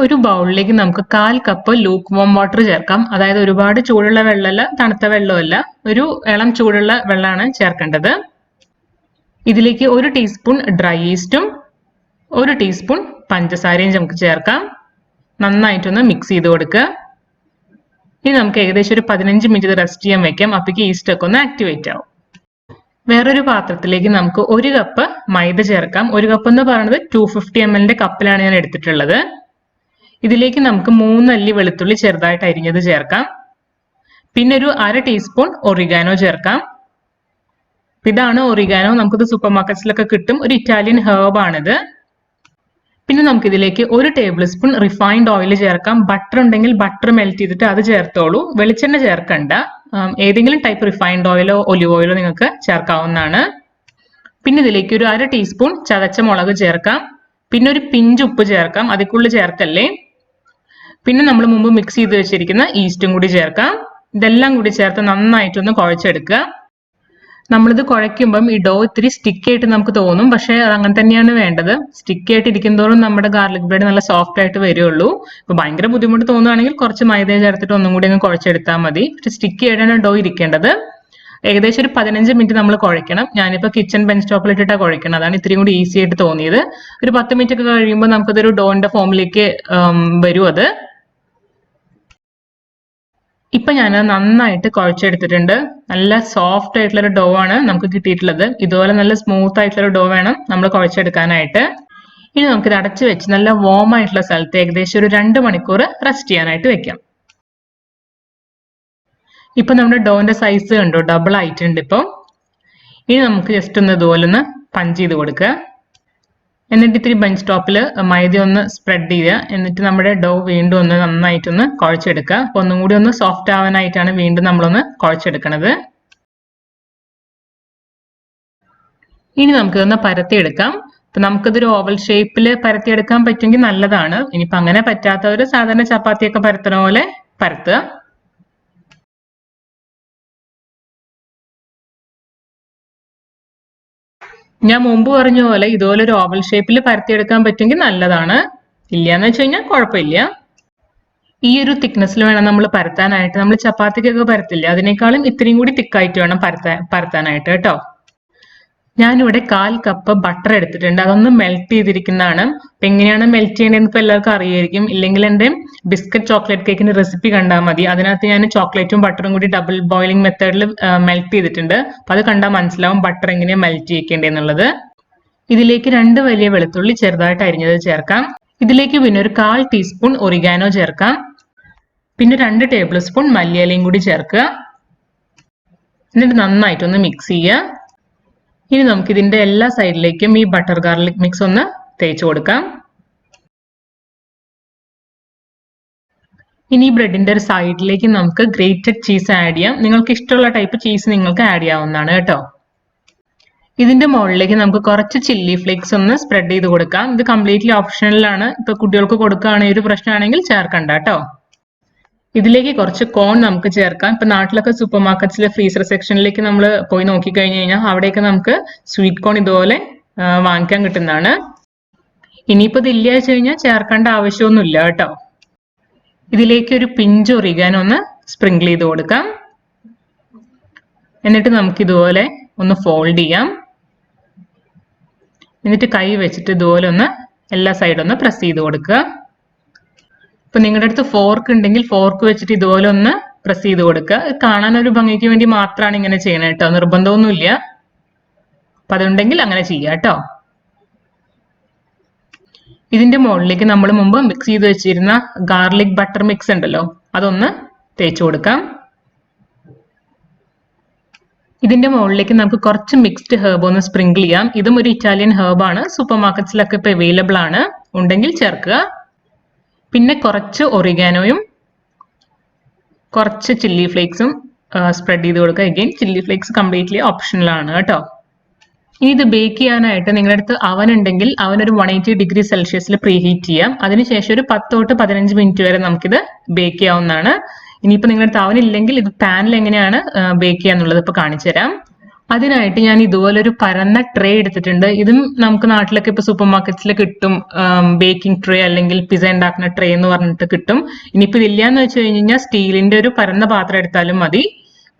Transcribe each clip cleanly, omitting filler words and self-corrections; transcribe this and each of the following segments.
ഒരു ബൗളിലേക്ക് നമുക്ക് 1/4 കപ്പ് ലൂക്ക് വാം വാട്ടർ ചേർക്കാം. അതായത് ഒരുപാട് ചൂടുള്ള വെള്ളമല്ല, തണുത്ത വെള്ളമല്ല, ഒരു ഇളം ചൂടുള്ള വെള്ളമാണ് ചേർക്കേണ്ടത്. ഇതിലേക്ക് 1 ടീസ്പൂൺ ഡ്രൈ ഈസ്റ്റും 1 ടീസ്പൂൺ പഞ്ചസാരയും നമുക്ക് ചേർക്കാം. നന്നായിട്ടൊന്ന് മിക്സ് ചെയ്ത് കൊടുക്കുക. ഇനി നമുക്ക് ഏകദേശം ഒരു 15 മിനിറ്റ് റെസ്റ്റ് ചെയ്യാൻ വെക്കാം. അപ്പോഴേക്ക് ഈസ്റ്റ് ഒക്കെ ഒന്ന് ആക്ടിവേറ്റ് ആവും. വേറൊരു പാത്രത്തിലേക്ക് നമുക്ക് 1 കപ്പ് മൈദ ചേർക്കാം. 1 കപ്പ് എന്ന് പറയുന്നത് 250 ml കപ്പിലാണ് ഞാൻ എടുത്തിട്ടുള്ളത്. ഇതിലേക്ക് നമുക്ക് 3 അല്ലി വെളുത്തുള്ളി ചെറുതായിട്ട് അരിഞ്ഞത് ചേർക്കാം. പിന്നെ ഒരു 1/2 ടീസ്പൂൺ ഒറിഗാനോ ചേർക്കാം. ഇതാണ് ഒറിഗാനോ, നമുക്കിത് സൂപ്പർ മാർക്കറ്റ്സിലൊക്കെ കിട്ടും. ഒരു ഇറ്റാലിയൻ ഹെർബ് ആണിത്. പിന്നെ നമുക്ക് ഇതിലേക്ക് 1 ടേബിൾ സ്പൂൺ റിഫൈൻഡ് ഓയിൽ ചേർക്കാം. ബട്ടർ ഉണ്ടെങ്കിൽ ബട്ടർ മെൽറ്റ് ചെയ്തിട്ട് അത് ചേർത്തോളൂ, വെളിച്ചെണ്ണ ചേർക്കണ്ട. ഏതെങ്കിലും ടൈപ്പ് റിഫൈൻഡ് ഓയിലോ ഒലിവ് ഓയിലോ നിങ്ങൾക്ക് ചേർക്കാവുന്നതാണ്. പിന്നെ ഇതിലേക്ക് ഒരു 1/2 ടീസ്പൂൺ ചതച്ച മുളക് ചേർക്കാം. പിന്നെ ഒരു പിഞ്ച് ഉപ്പ് ചേർക്കാം, അതിക്കുള്ളിൽ ചേർക്കല്ലേ. പിന്നെ നമ്മൾ മുമ്പ് മിക്സ് ചെയ്ത് വെച്ചിരിക്കുന്ന ഈസ്റ്റും കൂടി ചേർക്കാം. ഇതെല്ലാം കൂടി ചേർത്ത് നന്നായിട്ടൊന്ന് കുഴച്ചെടുക്കുക. നമ്മളിത് കുഴയ്ക്കുമ്പം ഈ ഡോ ഇത്തിരി സ്റ്റിക്കി ആയിട്ട് നമുക്ക് തോന്നും, പക്ഷേ അത് അങ്ങനെ തന്നെയാണ് വേണ്ടത്. സ്റ്റിക്കി ആയിട്ട് ഇരിക്കുന്തോറും നമ്മുടെ ഗാർലിക് ബ്രെഡ് നല്ല സോഫ്റ്റ് ആയിട്ട് വരുള്ളൂ. ഇപ്പൊ ഭയങ്കര ബുദ്ധിമുട്ട് തോന്നുകയാണെങ്കിൽ കുറച്ച് മൈദ ചേർത്തിട്ട് ഒന്നും കൂടി അങ്ങ് കുഴച്ചെടുത്താൽ മതി. പക്ഷെ സ്റ്റിക്കി ആയിട്ടാണ് ഡോ ഇരിക്കേണ്ടത്. ഏകദേശം ഒരു 15 മിനിറ്റ് നമ്മൾ കുഴയ്ക്കണം. ഞാനിപ്പോൾ കിച്ചൺ ബെഞ്ച് ടോപ്പിൽ ഇട്ടിട്ടാണ് കുഴയ്ക്കണം, അതാണ് ഇത്തിരി കൂടി ഈസി ആയിട്ട് തോന്നിയത്. ഒരു 10 മിനിറ്റ് ഒക്കെ കഴിയുമ്പോൾ നമുക്കതൊരു ഡോന്റെ ഫോമിലേക്ക് വരും. അത് ഇപ്പൊ ഞാൻ നന്നായിട്ട് കുഴച്ചെടുത്തിട്ടുണ്ട്. നല്ല സോഫ്റ്റ് ആയിട്ടുള്ള ഡോ ആണ് നമുക്ക് കിട്ടിയിട്ടുള്ളത്. ഇതുപോലെ നല്ല സ്മൂത്ത് ആയിട്ടുള്ള ഡോ വേണം നമ്മൾ കുഴച്ചെടുക്കാനായിട്ട്. ഇനി നമുക്കിത് അടച്ചു വെച്ച് നല്ല വാം ആയിട്ടുള്ള സ്ഥലത്ത് ഏകദേശം ഒരു 2 മണിക്കൂർ റെസ്റ്റ് ചെയ്യാനായിട്ട് വെക്കാം. ഇപ്പൊ നമ്മുടെ ഡോന്റെ സൈസ് കണ്ടോ, ഡബിൾ ആയിട്ടുണ്ട്. ഇപ്പൊ ഇനി നമുക്ക് ജസ്റ്റ് ഒന്ന് ഇതുപോലെ ഒന്ന് പഞ്ച് ചെയ്ത് കൊടുക്കുക. എന്നിട്ട് ഇത്തിരി ബെഞ്ച് ടോപ്പിൽ മൈദ ഒന്ന് സ്പ്രെഡ് ചെയ്യുക. എന്നിട്ട് നമ്മുടെ ഡോ വീണ്ടും ഒന്ന് നന്നായിട്ടൊന്ന് കുഴച്ചെടുക്കുക. അപ്പൊ ഒന്നും കൂടി ഒന്ന് സോഫ്റ്റ് ആവാനായിട്ടാണ് വീണ്ടും നമ്മളൊന്ന് കുഴച്ചെടുക്കുന്നത്. ഇനി നമുക്കിതൊന്ന് പരത്തിയെടുക്കാം. അപ്പൊ നമുക്കിതൊരു ഓവൽ ഷേപ്പിൽ പരത്തിയെടുക്കാൻ പറ്റുമെങ്കിൽ നല്ലതാണ്. ഇനിയിപ്പോ അങ്ങനെ പറ്റാത്തവർ സാധാരണ ചപ്പാത്തിയൊക്കെ പരത്തണ പോലെ പരത്തുക. ഞാൻ മുമ്പ് പറഞ്ഞ പോലെ ഇതുപോലെ ഒരു ഓവൽ ഷേപ്പിൽ പരത്തിയെടുക്കാൻ പറ്റുമെങ്കിൽ നല്ലതാണ്. ഇല്ലയെന്ന് വെച്ച് കഴിഞ്ഞാൽ കുഴപ്പമില്ല. ഈ ഒരു തിക്നെസ്സിൽ വേണം നമ്മൾ പരത്താനായിട്ട്. നമ്മൾ ചപ്പാത്തിക്കൊക്കെ പരത്തില്ല, അതിനേക്കാളും ഇത്രയും കൂടി തിക്കായിട്ട് വേണം പരത്താനായിട്ട് കേട്ടോ. ഞാനിവിടെ 1/4 കപ്പ് ബട്ടർ എടുത്തിട്ടുണ്ട്. അതൊന്ന് മെൽറ്റ് ചെയ്തിരിക്കുന്നതാണ്. അപ്പൊ എങ്ങനെയാണ് മെൽറ്റ് ചെയ്യേണ്ടതെന്ന് ഇപ്പൊ എല്ലാവർക്കും അറിയായിരിക്കും. ഇല്ലെങ്കിൽ എൻ്റെ ബിസ്ക്കറ്റ് ചോക്ലേറ്റ് കേക്കിന്റെ റെസിപ്പി കണ്ടാൽ മതി. അതിനകത്ത് ഞാൻ ചോക്ലേറ്റും ബട്ടറും കൂടി ഡബിൾ ബോയിലിംഗ് മെത്തേഡിൽ മെൽറ്റ് ചെയ്തിട്ടുണ്ട്. അപ്പൊ അത് കണ്ടാൽ മനസ്സിലാവും ബട്ടർ എങ്ങനെയാണ് മെൽറ്റ് ചെയ്യേണ്ടതെന്നുള്ളത്. ഇതിലേക്ക് 2 വലിയ വെളുത്തുള്ളി ചെറുതായിട്ട് അരിഞ്ഞത് ചേർക്കാം. ഇതിലേക്ക് പിന്നെ ഒരു 1/4 ടീസ്പൂൺ ഒറിഗാനോ ചേർക്കാം. പിന്നെ 2 ടേബിൾ സ്പൂൺ മല്ലിയിലയും കൂടി ചേർക്കുക. എന്നിട്ട് നന്നായിട്ടൊന്ന് മിക്സ് ചെയ്യുക. ഇനി നമുക്ക് ഇതിന്റെ എല്ലാ സൈഡിലേക്കും ഈ ബട്ടർ ഗാർലിക് മിക്സ് ഒന്ന് തേച്ച് കൊടുക്കാം. ഇനി ബ്രെഡിന്റെ ഒരു സൈഡിലേക്ക് നമുക്ക് ഗ്രേറ്റഡ് ചീസ് ആഡ് ചെയ്യാം. നിങ്ങൾക്ക് ഇഷ്ടമുള്ള ടൈപ്പ് ചീസ് നിങ്ങൾക്ക് ആഡ് ചെയ്യാവുന്നതാണ് കേട്ടോ. ഇതിന്റെ മുകളിലേക്ക് നമുക്ക് കുറച്ച് ചില്ലി ഫ്ലേക്സ് ഒന്ന് സ്പ്രെഡ് ചെയ്ത് കൊടുക്കാം. ഇത് കംപ്ലീറ്റ്ലി ഓപ്ഷണലാണ്. ഇപ്പൊ കുട്ടികൾക്ക് കൊടുക്കുകയാണെങ്കിൽ ഒരു പ്രശ്നമാണെങ്കിൽ ചേർക്കണ്ട കേട്ടോ. ഇതിലേക്ക് കുറച്ച് കോൺ നമുക്ക് ചേർക്കാം. ഇപ്പൊ നാട്ടിലൊക്കെ സൂപ്പർ മാർക്കറ്റ്സിലെ ഫ്രീസർ സെക്ഷനിലേക്ക് നമ്മൾ പോയി നോക്കിക്കഴിഞ്ഞ് കഴിഞ്ഞാൽ അവിടെയൊക്കെ നമുക്ക് സ്വീറ്റ് കോൺ ഇതുപോലെ വാങ്ങിക്കാൻ കിട്ടുന്നതാണ്. ഇനിയിപ്പോ ഇത് ഇല്ല വെച്ച് കഴിഞ്ഞാൽ ചേർക്കേണ്ട ആവശ്യമൊന്നുമില്ല കേട്ടോ. ഇതിലേക്ക് ഒരു പിഞ്ച് ഒറിഗാനോ ഒന്ന് സ്പ്രിങ്കിൾ ചെയ്ത് കൊടുക്കാം. എന്നിട്ട് നമുക്ക് ഇതുപോലെ ഒന്ന് ഫോൾഡ് ചെയ്യാം. എന്നിട്ട് കൈ വെച്ചിട്ട് ഇതുപോലെ ഒന്ന് എല്ലാ സൈഡും ഒന്ന് പ്രസ് ചെയ്ത് കൊടുക്കുക. ഇപ്പൊ നിങ്ങളുടെ അടുത്ത് ഫോർക്ക് ഉണ്ടെങ്കിൽ ഫോർക്ക് വെച്ചിട്ട് ഇതുപോലെ ഒന്ന് പ്രസ് ചെയ്ത് കൊടുക്കുക. കാണാൻ ഒരു ഭംഗിക്ക് വേണ്ടി മാത്രമാണ് ഇങ്ങനെ ചെയ്യണത് കേട്ടോ, നിർബന്ധമൊന്നുമില്ല. അപ്പൊ അതുണ്ടെങ്കിൽ അങ്ങനെ ചെയ്യാം കേട്ടോ. ഇതിന്റെ മുകളിലേക്ക് നമ്മൾ മുമ്പ് മിക്സ് ചെയ്ത് വെച്ചിരുന്ന ഗാർലിക് ബട്ടർ മിക്സ് ഉണ്ടല്ലോ, അതൊന്ന് തേച്ച് കൊടുക്കാം. ഇതിന്റെ മുകളിലേക്ക് നമുക്ക് കുറച്ച് മിക്സ്ഡ് ഹെർബ് ഒന്ന് സ്പ്രിങ്കിൾ ചെയ്യാം. ഇതും ഒരു ഇറ്റാലിയൻ ഹെർബാണ്. സൂപ്പർ മാർക്കറ്റ്സിലൊക്കെ ഇപ്പൊ അവൈലബിൾ ആണ്, ഉണ്ടെങ്കിൽ ചേർക്കുക. പിന്നെ കുറച്ച് ഒറിഗാനോയും കുറച്ച് ചില്ലി ഫ്ലേക്സും സ്പ്രെഡ് ചെയ്ത് കൊടുക്കുക. Again chilli flakes completely optional ആണ് കേട്ടോ. ഇനി ഇത് ബേക്ക് ചെയ്യാനായിട്ട് നിങ്ങളുടെ അടുത്ത് അവൻ ഉണ്ടെങ്കിൽ അവൻ ഒരു 180 ഡിഗ്രി സെൽഷ്യസിൽ പ്രീഹീറ്റ് ചെയ്യാം. അതിനുശേഷം ഒരു 10 തൊട്ട് 15 മിനിറ്റ് വരെ നമുക്കിത് ബേക്ക് ചെയ്യാവുന്നതാണ്. ഇനിയിപ്പോൾ നിങ്ങളുടെ അടുത്ത് അവൻ ഇല്ലെങ്കിൽ ഇത് പാനിൽ എങ്ങനെയാണ് ബേക്ക് ചെയ്യാന്നുള്ളത് ഇപ്പൊ കാണിച്ചു തരാം. അതിനായിട്ട് ഞാൻ ഇതുപോലെ ഒരു പരന്ന ട്രേ എടുത്തിട്ടുണ്ട്. ഇതും നമുക്ക് നാട്ടിലൊക്കെ ഇപ്പൊ സൂപ്പർ മാർക്കറ്റ്സിൽ കിട്ടും. ബേക്കിംഗ് ട്രേ അല്ലെങ്കിൽ പിസ്സ ഉണ്ടാക്കുന്ന ട്രേ എന്ന് പറഞ്ഞിട്ട് കിട്ടും. ഇനിയിപ്പോ ഇതില്ലാന്ന് വെച്ച് കഴിഞ്ഞാൽ സ്റ്റീലിന്റെ ഒരു പരന്ന പാത്രം എടുത്താലും മതി.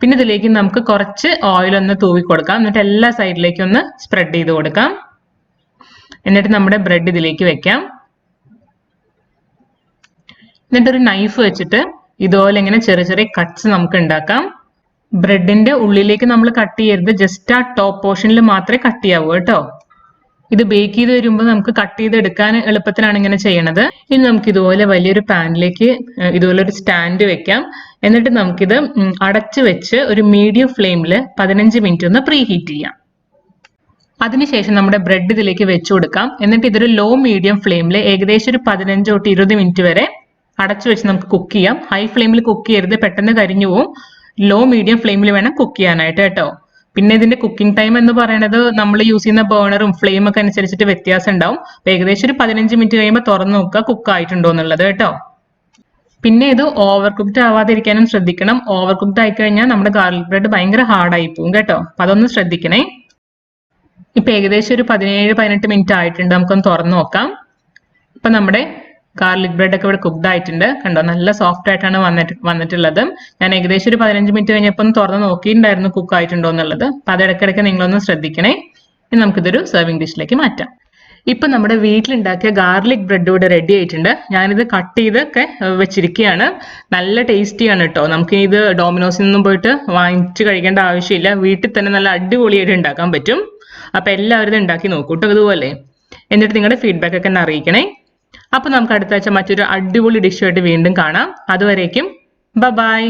പിന്നെ ഇതിലേക്ക് നമുക്ക് കുറച്ച് ഓയിൽ ഒന്ന് തൂവി കൊടുക്കാം. എന്നിട്ട് എല്ലാ സൈഡിലേക്കും ഒന്ന് സ്പ്രെഡ് ചെയ്ത് കൊടുക്കാം. എന്നിട്ട് നമ്മുടെ ബ്രെഡ് ഇതിലേക്ക് വെക്കാം. എന്നിട്ടൊരു നൈഫ് വെച്ചിട്ട് ഇതുപോലെ ഇങ്ങനെ ചെറിയ ചെറിയ കട്ട്സ് നമുക്ക് ഉണ്ടാക്കാം. ബ്രെഡിന്റെ ഉള്ളിലേക്ക് നമ്മൾ കട്ട് ചെയ്യരുത്, ജസ്റ്റ് ആ ടോപ്പ് പോർഷനിൽ മാത്രമേ കട്ട് ചെയ്യാവൂ കേട്ടോ. ഇത് ബേക്ക് ചെയ്ത് വരുമ്പോൾ നമുക്ക് കട്ട് ചെയ്ത് എടുക്കാൻ എളുപ്പത്തിലാണ് ഇങ്ങനെ ചെയ്യണത്. ഇനി നമുക്ക് ഇതുപോലെ വലിയൊരു പാനിലേക്ക് ഇതുപോലെ ഒരു സ്റ്റാൻഡ് വെക്കാം. എന്നിട്ട് നമുക്കിത് അടച്ചു വെച്ച് ഒരു മീഡിയം ഫ്ലെയിമിൽ 15 മിനിറ്റ് ഒന്ന് പ്രീ ഹീറ്റ് ചെയ്യാം. അതിനുശേഷം നമ്മുടെ ബ്രെഡ് ഇതിലേക്ക് വെച്ചു കൊടുക്കാം. എന്നിട്ട് ഇതൊരു ലോ മീഡിയം ഫ്ലെയിമിൽ ഏകദേശം ഒരു 15 തൊട്ട് 20 മിനിറ്റ് വരെ അടച്ചു വെച്ച് നമുക്ക് കുക്ക് ചെയ്യാം. ഹൈ ഫ്ലെയിമിൽ കുക്ക് ചെയ്യരുത്, പെട്ടെന്ന് കരിഞ്ഞു പോവും. ലോ മീഡിയം ഫ്ലെയിമിൽ വേണം കുക്ക് ചെയ്യാനായിട്ട് കേട്ടോ. പിന്നെ ഇതിന്റെ കുക്കിംഗ് ടൈം എന്ന് പറയുന്നത് നമ്മൾ യൂസ് ചെയ്യുന്ന ബേണറും ഫ്ലെയിം ഒക്കെ അനുസരിച്ചിട്ട് വ്യത്യാസം ഉണ്ടാവും. അപ്പൊ ഏകദേശം ഒരു 15 മിനിറ്റ് കഴിയുമ്പോൾ തുറന്നു നോക്കുക കുക്ക് ആയിട്ടുണ്ടോ എന്നുള്ളത് കേട്ടോ. പിന്നെ ഇത് ഓവർ കുക്ക്ഡ് ആവാതിരിക്കാനും ശ്രദ്ധിക്കണം. ഓവർ കുക്ക്ഡ് ആയി കഴിഞ്ഞാൽ നമ്മുടെ ഗാർലിക് ബ്രെഡ് ഭയങ്കര ഹാർഡായി പോകും കേട്ടോ. അപ്പൊ അതൊന്ന് ശ്രദ്ധിക്കണേ. ഇപ്പൊ ഏകദേശം ഒരു 17-18 മിനിറ്റ് ആയിട്ടുണ്ട്. നമുക്കൊന്ന് തുറന്നു നോക്കാം. ഇപ്പൊ നമ്മുടെ ഗാർലിക് ബ്രെഡ് ഒക്കെ ഇവിടെ കുക്ക്ഡ് ആയിട്ടുണ്ട്. കണ്ടോ, നല്ല സോഫ്റ്റ് ആയിട്ടാണ് വന്നിട്ടുള്ളത്. ഞാൻ ഏകദേശം ഒരു 15 മിനിറ്റ് കഴിഞ്ഞപ്പോൾ ഒന്ന് തുറന്ന് നോക്കിയിട്ടുണ്ടായിരുന്നു കുക്ക് ആയിട്ടുണ്ടോ എന്നുള്ളത്. അപ്പൊ അത് ഇടയ്ക്കിടയ്ക്ക് നിങ്ങളൊന്ന് ശ്രദ്ധിക്കണേ. ഇനി നമുക്കിതൊരു സെർവിംഗ് ഡിഷിലേക്ക് മാറ്റാം. ഇപ്പൊ നമ്മുടെ വീട്ടിലുണ്ടാക്കിയ ഗാർലിക് ബ്രെഡ് ഇവിടെ റെഡി ആയിട്ടുണ്ട്. ഞാനിത് കട്ട് ചെയ്തൊക്കെ വെച്ചിരിക്കുകയാണ്. നല്ല ടേസ്റ്റിയാണ് കേട്ടോ. നമുക്ക് ഇത് ഡോമിനോസിൽ നിന്നും പോയിട്ട് വാങ്ങിച്ച് കഴിക്കേണ്ട ആവശ്യമില്ല. വീട്ടിൽ തന്നെ നല്ല അടിപൊളിയായിട്ട് ഉണ്ടാക്കാൻ പറ്റും. അപ്പൊ എല്ലാവരും ഇത് ഉണ്ടാക്കി നോക്കൂ കേട്ടോ ഇതുപോലെ. എന്നിട്ട് നിങ്ങളുടെ ഫീഡ്ബാക്ക് ഒക്കെ എന്നെ അറിയിക്കണേ. അപ്പൊ നമുക്ക് അടുത്ത ആഴ്ച മറ്റൊരു അടിപൊളി ഡിഷുമായിട്ട് വീണ്ടും കാണാം. അതുവരേക്കും ബൈ.